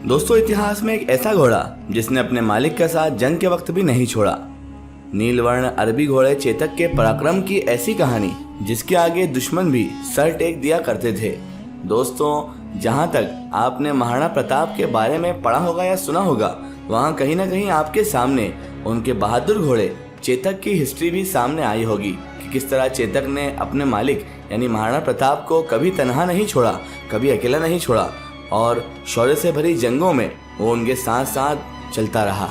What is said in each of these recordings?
दोस्तों, इतिहास में एक ऐसा घोड़ा जिसने अपने मालिक का साथ जंग के वक्त भी नहीं छोड़ा। नीलवर्ण अरबी घोड़े चेतक के पराक्रम की ऐसी कहानी जिसके आगे दुश्मन भी सर टेक दिया करते थे। दोस्तों, जहां तक आपने महाराणा प्रताप के बारे में पढ़ा होगा या सुना होगा, वहां कहीं ना कहीं आपके सामने उनके बहादुर घोड़े चेतक की हिस्ट्री भी सामने आई होगी कि किस तरह चेतक ने अपने मालिक यानी महाराणा प्रताप को कभी तनहा नहीं छोड़ा, कभी अकेला नहीं छोड़ा और शौर्य से भरी जंगों में वो उनके साथ साथ चलता रहा।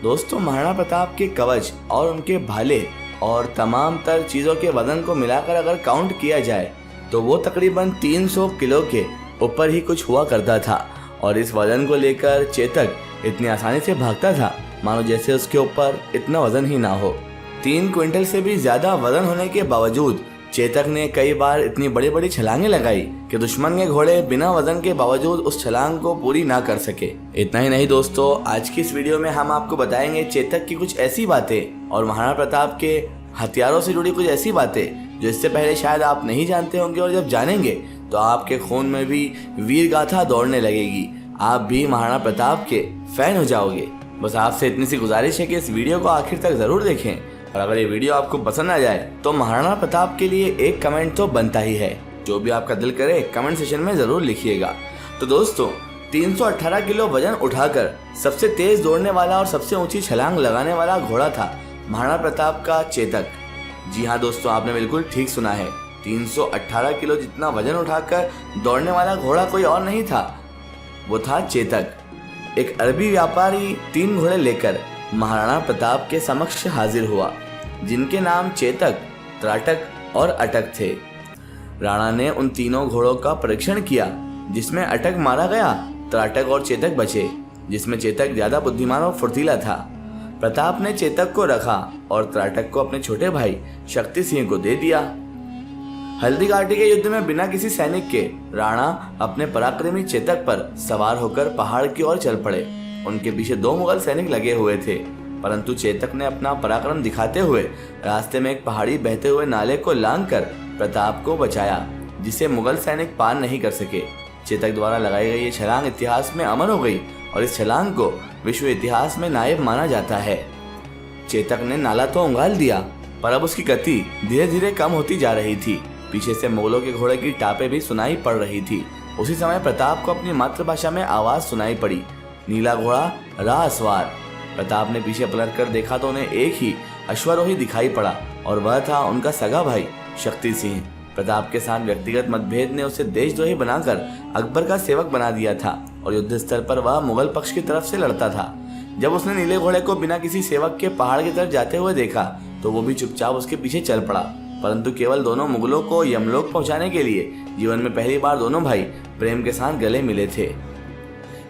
दोस्तों, महाराणा प्रताप के कवच और उनके भाले और तमाम तर चीज़ों के वजन को मिलाकर अगर काउंट किया जाए तो वो तकरीबन 300 किलो के ऊपर ही कुछ हुआ करता था। और इस वजन को लेकर चेतक इतनी आसानी से भागता था मानो जैसे उसके ऊपर इतना वजन ही ना हो। 3 क्विंटल से भी ज़्यादा वजन होने के बावजूद चेतक ने कई बार इतनी बड़ी बड़ी छलांगें लगाई कि दुश्मन के घोड़े बिना वजन के बावजूद उस छलांग को पूरी ना कर सके। इतना ही नहीं दोस्तों, आज की इस वीडियो में हम आपको बताएंगे चेतक की कुछ ऐसी बातें और महाराणा प्रताप के हथियारों से जुड़ी कुछ ऐसी बातें जो इससे पहले शायद आप नहीं जानते होंगे, और जब जानेंगे तो आपके खून में भी वीर गाथा दौड़ने लगेगी। आप भी महाराणा प्रताप के फैन हो जाओगे। बस आपसे इतनी सी गुजारिश है कि इस वीडियो को आखिर तक जरूर देखें, और अगर ये वीडियो आपको पसंद आ जाए तो महाराणा प्रताप के लिए एक कमेंट तो बनता ही है। जो भी आपका दिल करे कमेंट सेक्शन में जरूर लिखिएगा। तो दोस्तों, 318 किलो वजन उठाकर सबसे तेज दौड़ने वाला और सबसे ऊंची छलांग लगाने वाला घोड़ा था महाराणा प्रताप का चेतक। जी हाँ दोस्तों, आपने बिल्कुल ठीक सुना है। 318 किलो जितना वजन उठाकर दौड़ने वाला घोड़ा कोई और नहीं था, वो था चेतक। एक अरबी व्यापारी 3 घोड़े लेकर महाराणा प्रताप के समक्ष हाजिर हुआ, जिनके नाम चेतक, त्राटक और अटक थे। राणा ने उन तीनों घोड़ों का परीक्षण किया, जिसमें अटक मारा गया, त्राटक और चेतक बचे, जिसमें चेतक ज्यादा बुद्धिमान और फुर्तीला था। प्रताप ने चेतक को रखा और त्राटक को अपने छोटे भाई शक्ति सिंह को दे दिया। हल्दी घाटी के युद्ध में बिना किसी सैनिक के राणा अपने पराक्रमी चेतक पर सवार होकर पहाड़ की ओर चल पड़े। उनके पीछे 2 मुगल सैनिक लगे हुए थे, परंतु चेतक ने अपना पराक्रम दिखाते हुए रास्ते में एक पहाड़ी बहते हुए नाले को लांघकर प्रताप को बचाया, जिसे मुगल सैनिक पार नहीं कर सके। चेतक द्वारा लगाई गई ये छलांग इतिहास में अमर हो गई और इस छलांग को विश्व इतिहास में नायब माना जाता है। चेतक ने नाला तो उंगाल दिया, पर अब उसकी गति धीरे धीरे कम होती जा रही थी। पीछे से मुगलों के घोड़े की टापें भी सुनाई पड़ रही थी। उसी समय प्रताप को अपनी मातृभाषा में आवाज सुनाई पड़ी, नीला घोड़ा राह सवार। प्रताप ने पीछे पलट कर देखा तो उन्हें एक ही अश्वारोही दिखाई पड़ा, और वह था उनका सगा भाई शक्ति सिंह। प्रताप के साथ व्यक्तिगत मतभेद ने उसे देशद्रोही बनाकर अकबर का सेवक बना दिया था और युद्ध स्तर पर वह मुगल पक्ष की तरफ से लड़ता था। जब उसने नीले घोड़े को बिना किसी सेवक के पहाड़ की तरफ जाते हुए देखा तो वो भी चुपचाप उसके पीछे चल पड़ा, परंतु केवल दोनों मुगलों को यमलोक पहुंचाने के लिए जीवन में पहली बार दोनों भाई प्रेम के साथ गले मिले थे।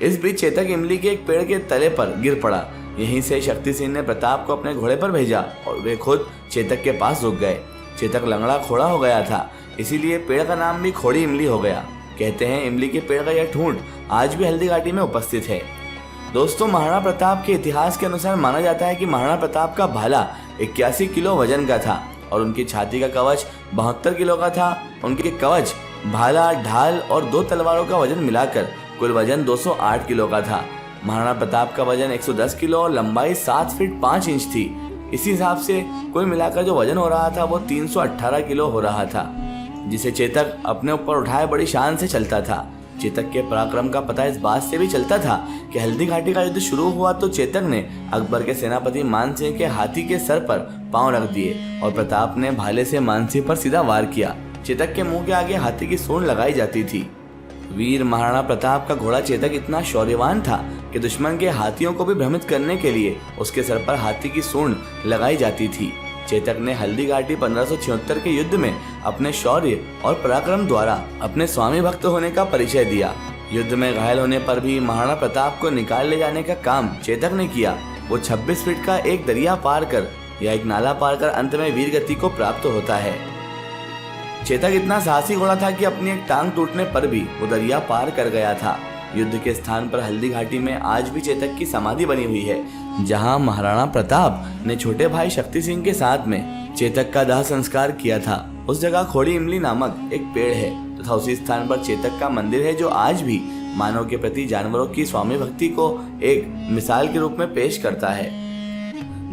इस बीच चेतक इमली के एक पेड़ के तले पर गिर पड़ा। यहीं से शक्ति सिंह ने प्रताप को अपने घोड़े पर भेजा और वे खुद चेतक के पास रुक गए। चेतक लंगड़ा खोड़ा हो गया था, इसीलिए पेड़ का नाम भी खोड़ी इमली हो गया। कहते हैं इमली के पेड़ का यह ठूंठ आज भी हल्दी घाटी में उपस्थित है। दोस्तों, महाराणा प्रताप के इतिहास के अनुसार माना जाता है कि महाराणा प्रताप का भाला 81 किलो वजन का था और उनकी छाती का कवच 72 किलो का था। उनके कवच, भाला, ढाल और 2 तलवारों का वजन मिलाकर कुल वजन 208 किलो का था। महाराणा प्रताप का वजन 110 किलो और लंबाई 7 फीट 5 इंच थी। इसी हिसाब से कुल मिलाकर जो वजन हो रहा था वो 318 किलो हो रहा था, जिसे चेतक अपने ऊपर उठाए बड़ी शान से चलता था। चेतक के पराक्रम का पता इस बात से भी चलता था कि हल्दी घाटी का युद्ध शुरू हुआ तो चेतक ने अकबर के सेनापति मानसिंह के हाथी के सर पर पांव रख दिए और प्रताप ने भाले से मानसिंह पर सीधा वार किया। चेतक के मुंह के आगे हाथी की सूंड लगाई जाती थी। वीर महाराणा प्रताप का घोड़ा चेतक इतना शौर्यवान था कि दुश्मन के हाथियों को भी भ्रमित करने के लिए उसके सर पर हाथी की सूंड लगाई जाती थी। चेतक ने हल्दी घाटी 1576 के युद्ध में अपने शौर्य और पराक्रम द्वारा अपने स्वामी भक्त होने का परिचय दिया। युद्ध में घायल होने पर भी महाराणा प्रताप को निकाल ले जाने का काम चेतक ने किया। वो 26 फीट का एक दरिया पार कर या एक नाला पार कर अंत में वीर गति को प्राप्त होता है। चेतक इतना साहसी घोड़ा था कि अपनी एक टांग टूटने पर भी वो दरिया पार कर गया था। युद्ध के स्थान पर हल्दी घाटी में आज भी चेतक की समाधि बनी हुई है, जहां महाराणा प्रताप ने छोटे भाई शक्ति सिंह के साथ में चेतक का दाह संस्कार किया था। उस जगह खोड़ी इमली नामक एक पेड़ है तथा उसी स्थान पर चेतक का मंदिर है, जो आज भी मानव के प्रति जानवरों की स्वामी भक्ति को एक मिसाल के रूप में पेश करता है।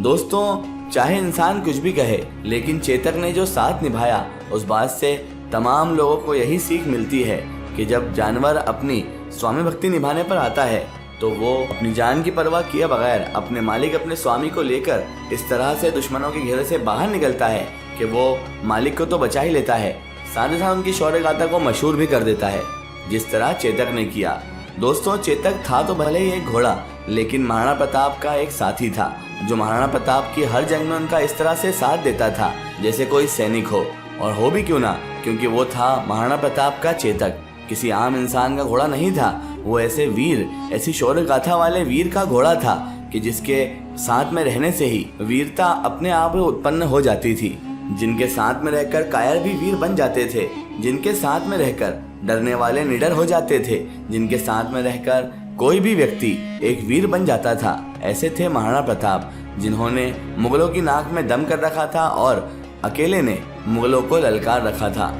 दोस्तों, चाहे इंसान कुछ भी कहे, लेकिन चेतक ने जो साथ निभाया उस बात से तमाम लोगों को यही सीख मिलती है कि जब जानवर अपनी स्वामी भक्ति निभाने पर आता है तो वो अपनी जान की परवाह किए बगैर अपने मालिक, अपने स्वामी को लेकर इस तरह से दुश्मनों के घेरे से बाहर निकलता है कि वो मालिक को तो बचा ही लेता है, साथ ही साथ उनकी शौर्य गाथा को मशहूर भी कर देता है, जिस तरह चेतक ने किया। दोस्तों, चेतक था तो भले ही एक घोड़ा, लेकिन महाराणा प्रताप का एक साथी था जो महाराणा प्रताप की हर जंग में उनका इस तरह से साथ देता था जैसे कोई सैनिक हो, और हो भी क्यों ना, क्योंकि वो था महाराणा प्रताप का चेतक। किसी आम इंसान का घोड़ा नहीं था, वो ऐसे वीर, ऐसी शौर्य गाथा वाले वीर का घोड़ा था कि जिसके साथ में रहने से ही वीरता अपने आप में उत्पन्न हो जाती थी, जिनके साथ में रहकर कायर भी वीर बन जाते थे, जिनके साथ में रहकर डरने वाले निडर हो जाते थे, जिनके साथ में रहकर कोई भी व्यक्ति एक वीर बन जाता था। ऐसे थे महाराणा प्रताप, जिन्होंने मुगलों की नाक में दम कर रखा था और अकेले ने मुगलों को ललकार रखा था।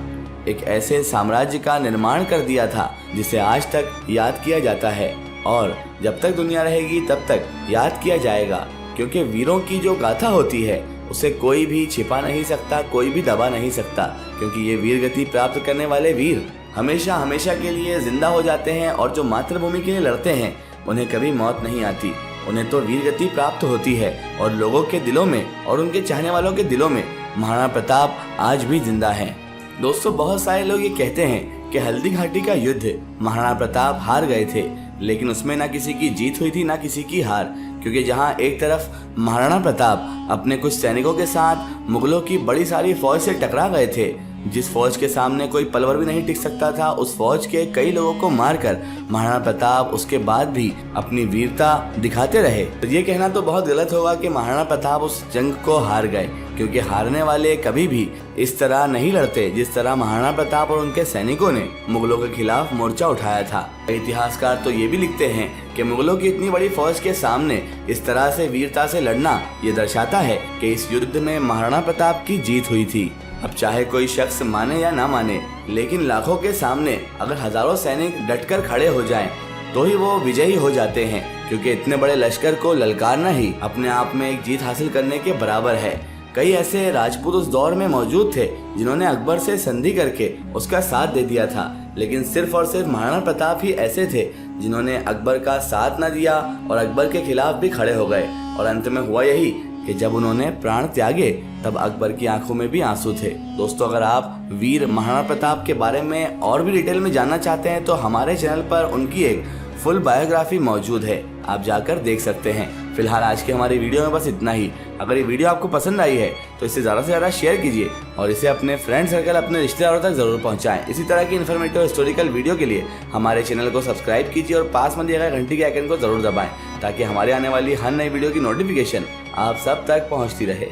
एक ऐसे साम्राज्य का निर्माण कर दिया था जिसे आज तक याद किया जाता है और जब तक दुनिया रहेगी तब तक याद किया जाएगा, क्योंकि वीरों की जो गाथा होती है उसे कोई भी छिपा नहीं सकता, कोई भी दबा नहीं सकता, क्योंकि ये वीर गति प्राप्त करने वाले वीर हमेशा हमेशा के लिए जिंदा हो जाते हैं, और जो मातृभूमि के लिए लड़ते हैं उन्हें कभी मौत नहीं आती, उन्हें तो वीर गति प्राप्त होती है। और लोगों के दिलों में और उनके चाहने वालों के दिलों में महाराणा प्रताप आज भी जिंदा है। दोस्तों, बहुत सारे लोग ये कहते हैं कि हल्दी घाटी का युद्ध महाराणा प्रताप हार गए थे, लेकिन उसमें ना किसी की जीत हुई थी ना किसी की हार, क्योंकि जहां एक तरफ महाराणा प्रताप अपने कुछ सैनिकों के साथ मुगलों की बड़ी सारी फौज से टकरा गए थे, जिस फौज के सामने कोई पलवर भी नहीं टिक सकता था, उस फौज के कई लोगों को मारकर महाराणा प्रताप उसके बाद भी अपनी वीरता दिखाते रहे। तो ये कहना तो बहुत गलत होगा कि महाराणा प्रताप उस जंग को हार गए, क्योंकि हारने वाले कभी भी इस तरह नहीं लड़ते जिस तरह महाराणा प्रताप और उनके सैनिकों ने मुगलों के खिलाफ मोर्चा उठाया था। इतिहासकार तो ये भी लिखते हैं कि मुगलों की इतनी बड़ी फौज के सामने इस तरह से वीरता से लड़ना ये दर्शाता है कि इस युद्ध में महाराणा प्रताप की जीत हुई थी। अब चाहे कोई शख्स माने या ना माने, लेकिन लाखों के सामने अगर हजारों सैनिक डटकर खड़े हो जाएं, तो ही वो विजयी हो जाते हैं, क्योंकि इतने बड़े लश्कर को ललकारना ही अपने आप में एक जीत हासिल करने के बराबर है। कई ऐसे राजपूत उस दौर में मौजूद थे जिन्होंने अकबर से संधि करके उसका साथ दे दिया था, लेकिन सिर्फ और सिर्फ महाराणा प्रताप ही ऐसे थे जिन्होंने अकबर का साथ न दिया और अकबर के खिलाफ भी खड़े हो गए। और अंत में हुआ यही कि जब उन्होंने प्राण त्यागे तब अकबर की आंखों में भी आंसू थे। दोस्तों, अगर आप वीर महाराणा प्रताप के बारे में और भी डिटेल में जानना चाहते हैं तो हमारे चैनल पर उनकी एक फुल बायोग्राफी मौजूद है, आप जाकर देख सकते हैं। फिलहाल आज की हमारी वीडियो में बस इतना ही। अगर ये वीडियो आपको पसंद आई है तो इसे ज़्यादा से ज़्यादा शेयर कीजिए और इसे अपने फ्रेंड सर्कल, अपने रिश्तेदारों तक ज़रूर पहुंचाएं। इसी तरह की इन्फॉर्मेटिव हिस्टोरिकल वीडियो के लिए हमारे चैनल को सब्सक्राइब कीजिए और पास में दिए गए घंटी के आइकन को ज़रूर दबाएं, ताकि हमारे आने वाली हर नई वीडियो की नोटिफिकेशन आप सब तक पहुँचती रहे।